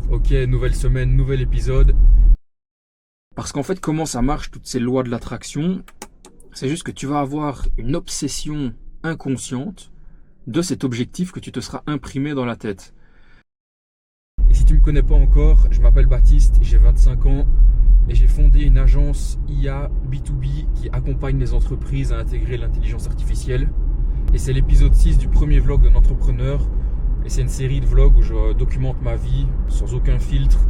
Ok, nouvelle semaine, nouvel épisode. Parce qu'en fait, comment ça marche, toutes ces lois de l'attraction? C'est juste que tu vas avoir une obsession inconsciente de cet objectif que tu te seras imprimé dans la tête. Et si tu ne me connais pas encore, je m'appelle Baptiste, j'ai 25 ans et j'ai fondé une agence IA B2B qui accompagne les entreprises à intégrer l'intelligence artificielle. Et c'est l'épisode 6 du premier vlog d'un entrepreneur. Et c'est une série de vlogs où je documente ma vie sans aucun filtre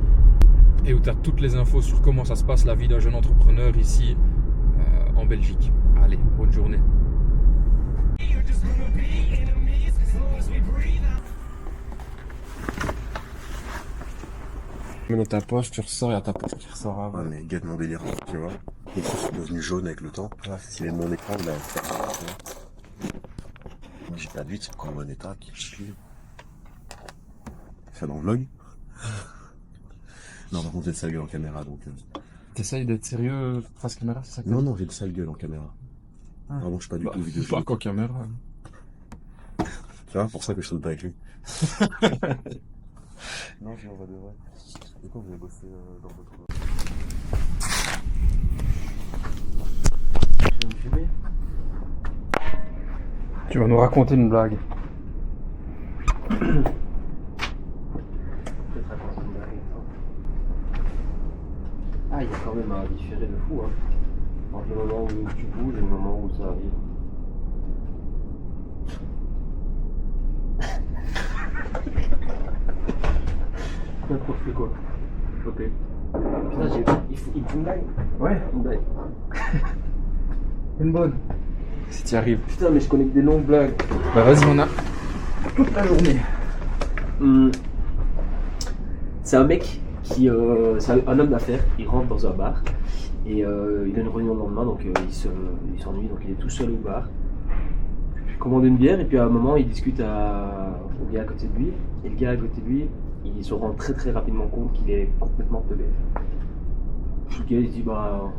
et où tu as toutes les infos sur comment ça se passe la vie d'un jeune entrepreneur ici en Belgique. Allez, bonne journée. Mais dans ta poche, tu ressors, il y a ta poche qui ressort avant. Ouais, mais gâte mon délire, tu vois. Les trucs sont devenus jaunes avec le temps. Voilà, s'il est de mon écran, il a fait ça, tu vois. J'ai pas de vite, c'est encore mon état qui chie. C'est dans le vlog. Non, par contre, j'ai de sale gueule en caméra, donc... T'essayes d'être sérieux face caméra, c'est ça que Non, non, j'ai de sale gueule en caméra. Ah. Vraiment, je suis pas du tout vidéo. Pas qu'en caméra. Tu vois, pour ça que je saute pas avec lui. Non, je l'envoie de vrai. Et quand vous avez bossé dans votre... Tu veux me filmer? Tu vas nous raconter une blague. Ah, il y a quand même un différé de fou, hein. Entre le moment où tu bouges et le moment où ça arrive. N'importe quoi. Ok. Putain, il faut une blague. Ouais, Une blague. une bonne. Si t'y arrives. Putain, mais je connais que des longues blagues. Bah vas-y, on a toute la journée. C'est un mec qui. C'est un homme d'affaires, il rentre dans un bar et il a une réunion le lendemain, donc il s'ennuie, donc il est tout seul au bar. Il commande une bière et puis à un moment il discute au gars à côté de lui, et le gars à côté de lui, il se rend très très rapidement compte qu'il est complètement teubé. Le gars il se dit bah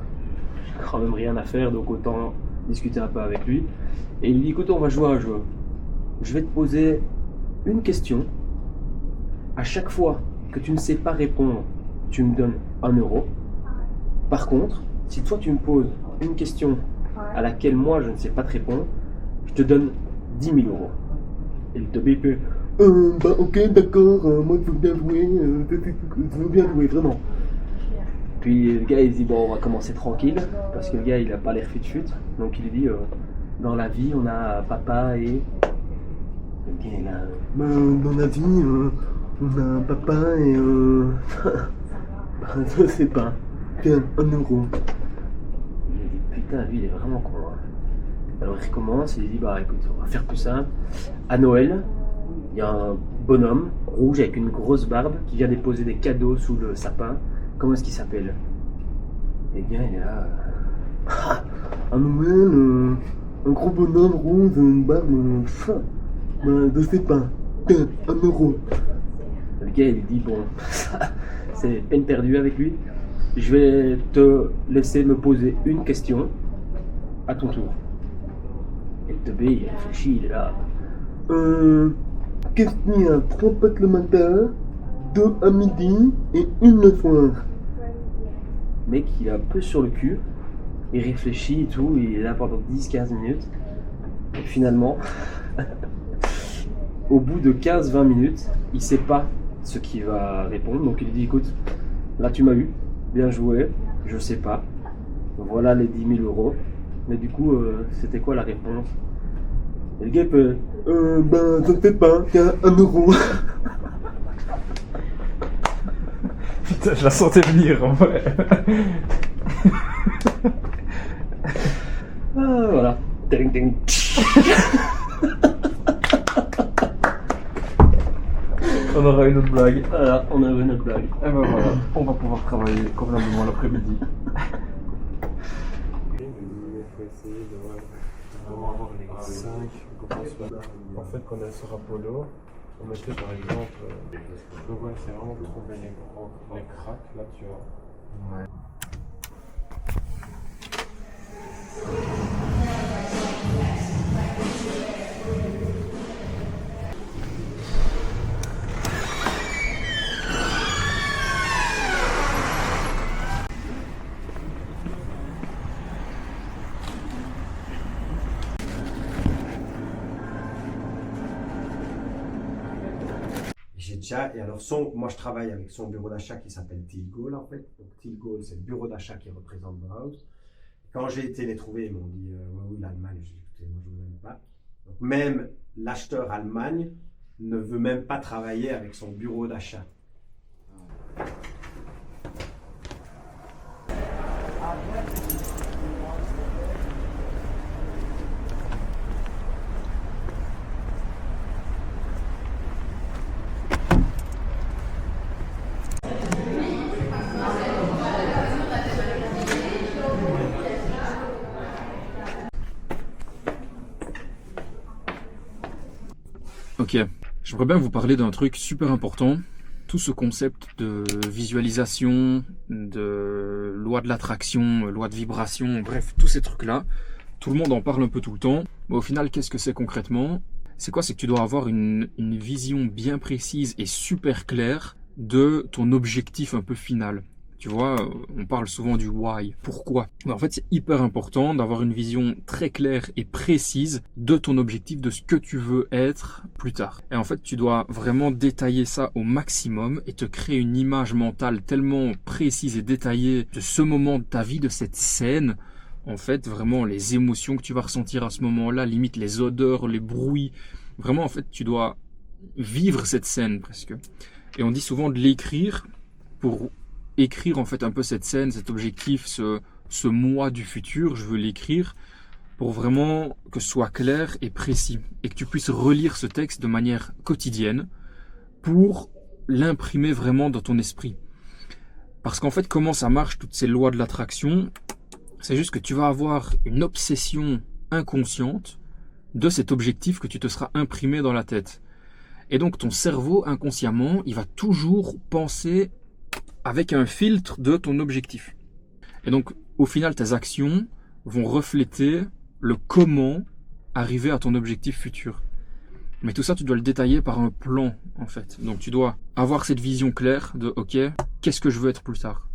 j'ai quand même rien à faire, donc autant discuter un peu avec lui. Et il dit écoute, on va jouer à un jeu. Je vais te poser une question. À chaque fois que tu ne sais pas répondre, tu me donnes 1 euro. Par contre, si toi tu me poses une question à laquelle moi je ne sais pas te répondre, je te donne 10 000 euros. Et le teubé peut bah ok d'accord, moi je veux bien jouer, je veux bien jouer vraiment. Puis le gars il dit bon on va commencer tranquille, parce que le gars il a pas l'air fut, donc il lui dit dans la vie on a papa et... Le gars il a... dans la vie on a un papa et bah, je sais pas, tiens 1 euro. Il dit putain lui il est vraiment con hein. Alors il recommence et il dit bah écoute on va faire plus simple. À Noël, il y a un bonhomme rouge avec une grosse barbe qui vient déposer des cadeaux sous le sapin. Comment est-ce qu'il s'appelle? Et bien il est là. À Noël, un gros bonhomme rouge, une barbe, bah, je sais pas, tiens 1 euro. Le gars il dit bon, c'est peine perdue avec lui. Je vais te laisser me poser une question à ton tour. Et le teubé il réfléchit, il est là. Qu'est-ce qu'il y a 3 pâtes le matin, 2 à midi et 1 le soir? Le mec il est un peu sur le cul, il réfléchit et tout, il est là pendant 10-15 minutes. Et finalement, au bout de 15-20 minutes, il sait pas ce qu'il va répondre. Donc il dit écoute, là tu m'as eu, bien joué, je sais pas. Voilà les 10 000 euros. Mais du coup, c'était quoi la réponse? Et le gars peut ben je sais pas, tiens 1 euro. Putain, je la sentais venir en vrai. Ah voilà. Ding, ding. On aura une autre blague. Voilà, on a une autre blague. Et ben voilà, on va pouvoir travailler convenablement l'après-midi. Il faut essayer de vraiment avoir les 5 en fait quand on est sur Apollo, on mettait par exemple donc ouais c'est vraiment trouver les cracks là tu vois. Ouais. d'achat. Et alors, moi, je travaille avec son bureau d'achat qui s'appelle Tilgol, en fait. Donc, Tilgol, c'est le bureau d'achat qui représente Bauhaus. Quand j'ai été les trouver, ils m'ont dit oui, l'Allemagne. J'ai dit écoutez, moi, je ne veux même pas. Donc, même l'acheteur Allemagne ne veut même pas travailler avec son bureau d'achat. Ok, j'aimerais bien vous parler d'un truc super important. Tout ce concept de visualisation, de loi de l'attraction, loi de vibration, bref, tous ces trucs-là, tout le monde en parle un peu tout le temps. Mais au final, qu'est-ce que c'est concrètement? C'est quoi? C'est que tu dois avoir une vision bien précise et super claire de ton objectif un peu final. Tu vois, on parle souvent du why. Pourquoi? Mais en fait, c'est hyper important d'avoir une vision très claire et précise de ton objectif, de ce que tu veux être plus tard. Et en fait, tu dois vraiment détailler ça au maximum et te créer une image mentale tellement précise et détaillée de ce moment de ta vie, de cette scène. En fait, vraiment, les émotions que tu vas ressentir à ce moment-là, limite les odeurs, les bruits. Vraiment, en fait, tu dois vivre cette scène presque. Et on dit souvent de l'écrire pour écrire en fait un peu cette scène, cet objectif, ce moi du futur. Je veux l'écrire pour vraiment que ce soit clair et précis et que tu puisses relire ce texte de manière quotidienne pour l'imprimer vraiment dans ton esprit. Parce qu'en fait, comment ça marche, toutes ces lois de l'attraction? C'est juste que tu vas avoir une obsession inconsciente de cet objectif que tu te seras imprimé dans la tête. Et donc ton cerveau inconsciemment, il va toujours penser avec un filtre de ton objectif. Et donc, au final, tes actions vont refléter le comment arriver à ton objectif futur. Mais tout ça, tu dois le détailler par un plan, en fait. Donc, tu dois avoir cette vision claire de, ok, qu'est-ce que je veux être plus tard?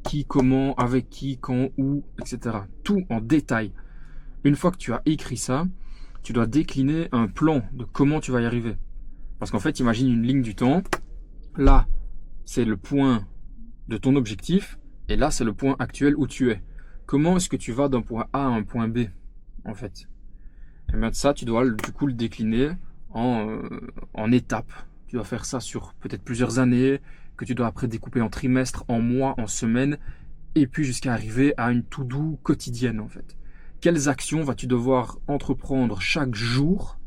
Qui, comment, avec qui, quand, où, etc. Tout en détail. Une fois que tu as écrit ça, tu dois décliner un plan de comment tu vas y arriver. Parce qu'en fait, imagine une ligne du temps. Là, c'est le point de ton objectif, et là c'est le point actuel où tu es. Comment est-ce que tu vas d'un point A à un point B, en fait? Et bien ça, tu dois du coup le décliner en étapes. Tu dois faire ça sur peut-être plusieurs années, que tu dois après découper en trimestres, en mois, en semaines, et puis jusqu'à arriver à une to-do quotidienne, en fait. Quelles actions vas-tu devoir entreprendre chaque jour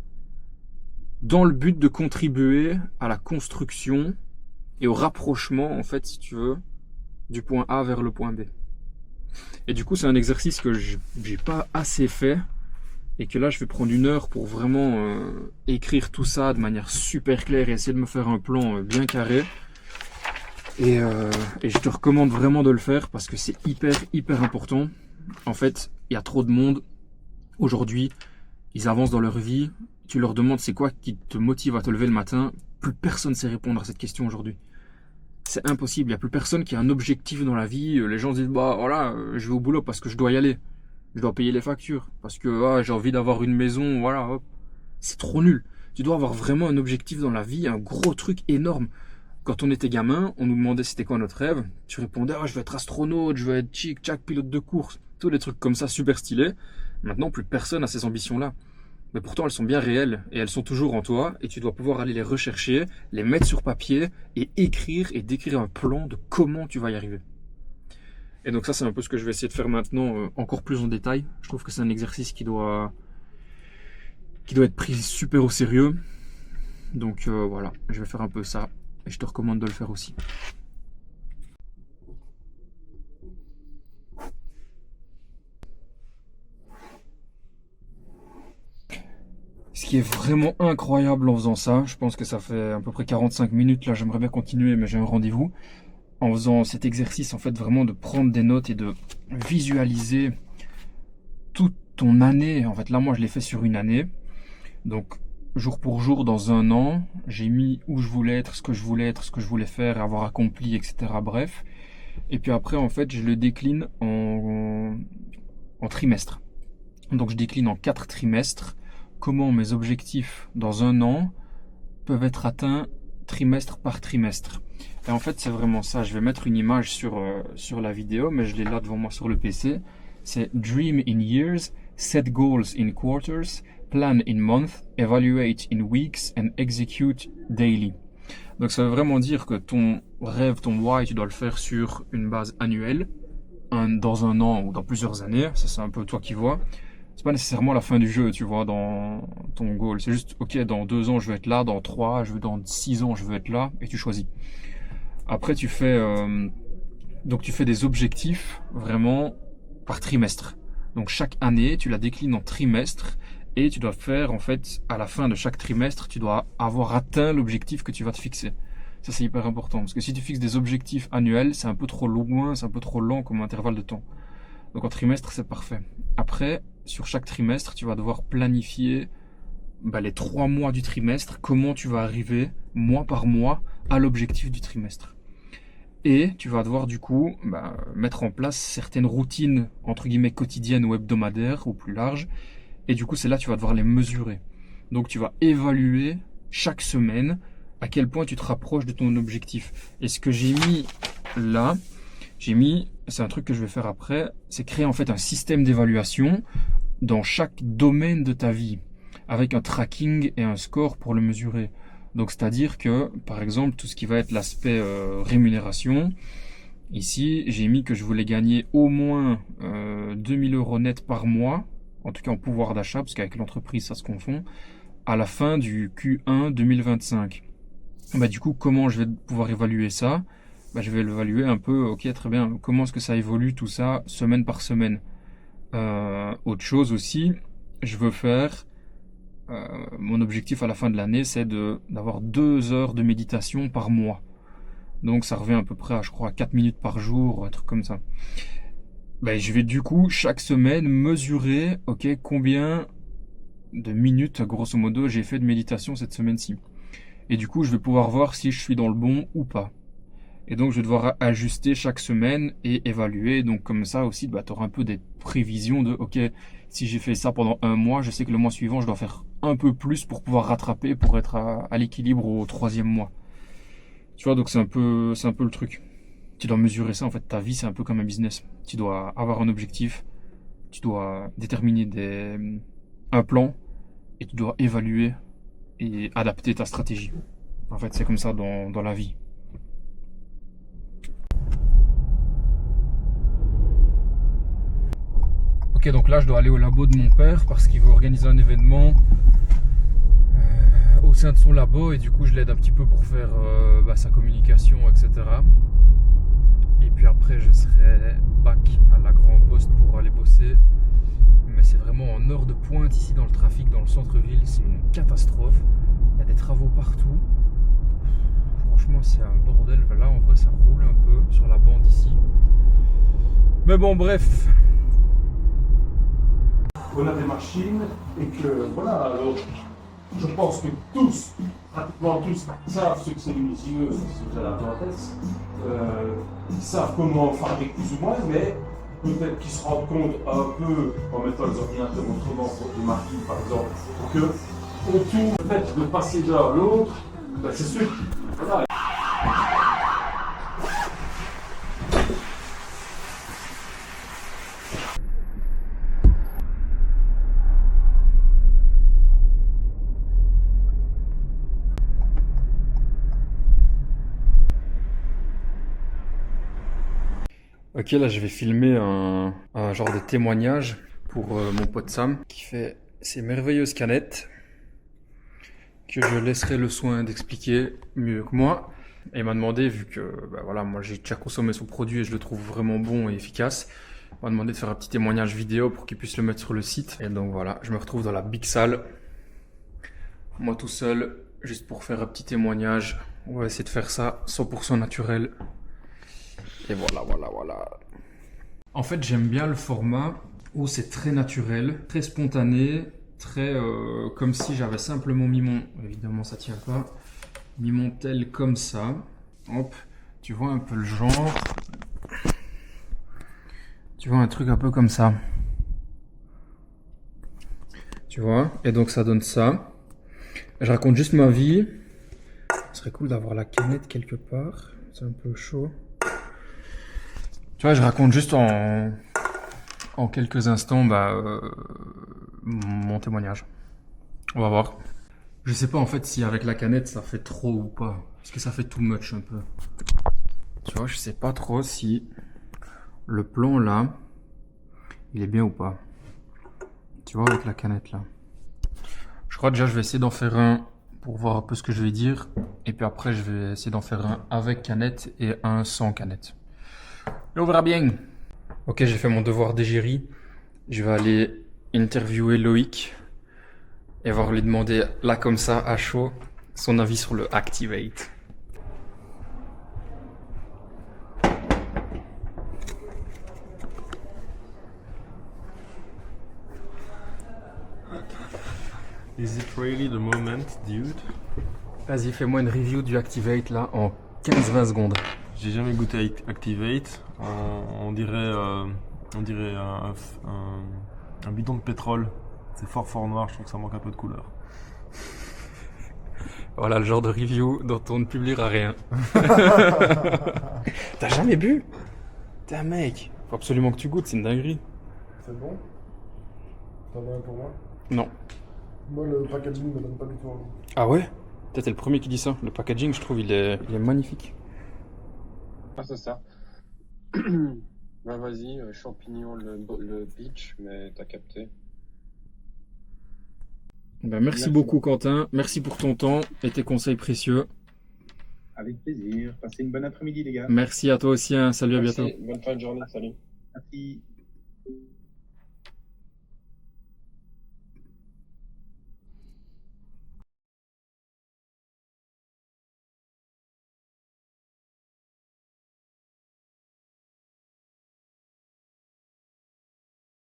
dans le but de contribuer à la construction et au rapprochement, en fait, si tu veux, du point A vers le point B. Et du coup, c'est un exercice que j'ai pas assez fait et que là, je vais prendre 1 heure pour vraiment écrire tout ça de manière super claire et essayer de me faire un plan bien carré. Et je te recommande vraiment de le faire parce que c'est hyper important. En fait, il y a trop de monde aujourd'hui, ils avancent dans leur vie, tu leur demandes c'est quoi qui te motive à te lever le matin, plus personne sait répondre à cette question aujourd'hui. C'est impossible, il n'y a plus personne qui a un objectif dans la vie. Les gens disent bah voilà, je vais au boulot parce que je dois y aller, je dois payer les factures, parce que j'ai envie d'avoir une maison, voilà, hop. C'est trop nul. Tu dois avoir vraiment un objectif dans la vie, un gros truc énorme. Quand on était gamin, on nous demandait c'était quoi notre rêve. Tu répondais je veux être astronaute, je veux être chic-chac, pilote de course, tous les trucs comme ça super stylés. Maintenant plus personne a ces ambitions-là. Mais pourtant elles sont bien réelles et elles sont toujours en toi et tu dois pouvoir aller les rechercher, les mettre sur papier et écrire et décrire un plan de comment tu vas y arriver. Et donc ça c'est un peu ce que je vais essayer de faire maintenant encore plus en détail. Je trouve que c'est un exercice qui doit être pris super au sérieux. Donc voilà, je vais faire un peu ça et je te recommande de le faire aussi. Ce qui est vraiment incroyable en faisant ça, je pense que ça fait à peu près 45 minutes, là j'aimerais bien continuer mais j'ai un rendez-vous. En faisant cet exercice en fait vraiment de prendre des notes et de visualiser toute ton année. En fait là moi je l'ai fait sur une année. Donc jour pour jour dans un an, j'ai mis où je voulais être, ce que je voulais être, ce que je voulais faire, avoir accompli, etc. Bref. Et puis après en fait je le décline en trimestres. Donc je décline en 4 trimestres. Comment mes objectifs dans un an peuvent être atteints trimestre par trimestre. Et en fait, c'est vraiment ça. Je vais mettre une image sur la vidéo, mais je l'ai là devant moi sur le PC. C'est Dream in years, set goals in quarters, plan in months, evaluate in weeks and execute daily. Donc ça veut vraiment dire que ton rêve, ton why, tu dois le faire sur une base annuelle, dans un an ou dans plusieurs années. Ça, c'est un peu toi qui vois. C'est pas nécessairement la fin du jeu, tu vois, dans ton goal. C'est juste, ok, dans 2 ans, je veux être là, dans 3, dans 6 ans, je veux être là, et tu choisis. Après, tu fais des objectifs vraiment par trimestre. Donc chaque année, tu la déclines en trimestre et tu dois faire, en fait, à la fin de chaque trimestre, tu dois avoir atteint l'objectif que tu vas te fixer. Ça, c'est hyper important. Parce que si tu fixes des objectifs annuels, c'est un peu trop loin, c'est un peu trop lent comme intervalle de temps. Donc en trimestre, c'est parfait. Après, sur chaque trimestre, tu vas devoir planifier les 3 mois du trimestre, comment tu vas arriver, mois par mois, à l'objectif du trimestre. Et tu vas devoir du coup mettre en place certaines routines entre guillemets quotidiennes ou hebdomadaires ou plus larges. Et du coup, c'est là que tu vas devoir les mesurer. Donc tu vas évaluer chaque semaine à quel point tu te rapproches de ton objectif. Et ce que j'ai mis là, c'est un truc que je vais faire après, c'est créer en fait un système d'évaluation dans chaque domaine de ta vie, avec un tracking et un score pour le mesurer. Donc c'est-à-dire que, par exemple, tout ce qui va être l'aspect rémunération, ici, j'ai mis que je voulais gagner au moins 2000 € net par mois, en tout cas en pouvoir d'achat, parce qu'avec l'entreprise, ça se confond, à la fin du Q1 2025. Du coup, comment je vais pouvoir évaluer ça ? Je vais l'évaluer un peu, ok, très bien, comment est-ce que ça évolue tout ça, semaine par semaine. Autre chose aussi, je veux faire... mon objectif à la fin de l'année, c'est d'avoir 2 heures de méditation par mois. Donc ça revient à peu près à, je crois, 4 minutes par jour, un truc comme ça. Je vais du coup, chaque semaine, mesurer, ok, combien de minutes, grosso modo, j'ai fait de méditation cette semaine-ci. Et du coup, je vais pouvoir voir si je suis dans le bon ou pas. Et donc, je vais devoir ajuster chaque semaine et évaluer. Donc, comme ça aussi, tu auras un peu des prévisions de, ok, si j'ai fait ça pendant 1 mois, je sais que le mois suivant, je dois faire un peu plus pour pouvoir rattraper, pour être à l'équilibre au 3e mois. Tu vois, donc c'est un peu le truc. Tu dois mesurer ça, en fait, ta vie, c'est un peu comme un business. Tu dois avoir un objectif, tu dois déterminer un plan, et tu dois évaluer et adapter ta stratégie. En fait, c'est comme ça dans la vie. Ok, donc là je dois aller au labo de mon père parce qu'il veut organiser un événement au sein de son labo et du coup je l'aide un petit peu pour faire sa communication, etc. Et puis après je serai back à la Grand Poste pour aller bosser. Mais c'est vraiment en heure de pointe ici dans le trafic, dans le centre-ville, c'est une catastrophe. Il y a des travaux partout. Franchement c'est un bordel. Là en vrai ça roule un peu sur la bande ici. Mais bon bref. On a des machines et que voilà, alors je pense que tous, pratiquement tous, savent ce que c'est lumineuse, si vous avez la parenthèse, ils savent comment fabriquer plus ou moins, mais peut-être qu'ils se rendent compte un peu en mettant les ordinateurs autrement pour des marquis par exemple, que autour le fait de passer d'un à l'autre, c'est sûr, voilà. Ok, là je vais filmer un genre de témoignage pour mon pote Sam qui fait ces merveilleuses canettes que je laisserai le soin d'expliquer mieux que moi. Et il m'a demandé, vu que moi j'ai déjà consommé son produit et je le trouve vraiment bon et efficace, il m'a demandé de faire un petit témoignage vidéo pour qu'il puisse le mettre sur le site. Et donc voilà, je me retrouve dans la big salle, moi tout seul, juste pour faire un petit témoignage. On va essayer de faire ça 100% naturel. Et voilà. En fait, j'aime bien le format où c'est très naturel, très spontané, très comme si j'avais simplement mis mon... Évidemment, ça tient pas. Mis mon tel comme ça. Hop, tu vois un peu le genre. Tu vois un truc un peu comme ça. Tu vois? Et donc ça donne ça. Je raconte juste ma vie. serait cool d'avoir la canette quelque part. C'est un peu chaud. Tu vois, je raconte juste en quelques instants mon témoignage. On va voir. Je sais pas en fait si avec la canette ça fait trop ou pas. Est-ce que ça fait too much un peu? Tu vois, je sais pas trop si le plan là, il est bien ou pas. Tu vois, avec la canette là. Je crois déjà je vais essayer d'en faire un pour voir un peu ce que je vais dire. Et puis après je vais essayer d'en faire un avec canette et un sans canette. Et on verra bien. Ok, j'ai fait mon devoir d'égérie. Je vais aller interviewer Loïc et voir lui demander là comme ça à chaud son avis sur le Activate. Is it really the moment, dude? Vas-y, fais-moi une review du Activate là en 15-20 secondes. J'ai jamais goûté Activate. On dirait un bidon de pétrole. C'est fort noir, je trouve que ça manque un peu de couleur. Voilà le genre de review dont on ne publiera rien. T'as jamais bu? T'es un mec. Faut absolument que tu goûtes, c'est une dinguerie. C'est bon? T'en as un pour moi? Non. Moi, le packaging me donne pas du tout envie. Ah ouais? Toi, t'es le premier qui dit ça. Le packaging, je trouve, il est magnifique. Ah, c'est ça. Bah vas-y, champignon, le beach, mais t'as capté. Ben, merci beaucoup Quentin, merci pour ton temps et tes conseils précieux. Avec plaisir. Passez une bonne après-midi, les gars. Merci à toi aussi, hein. Salut, à Merci, bientôt. bonne fin de journée, salut. Merci.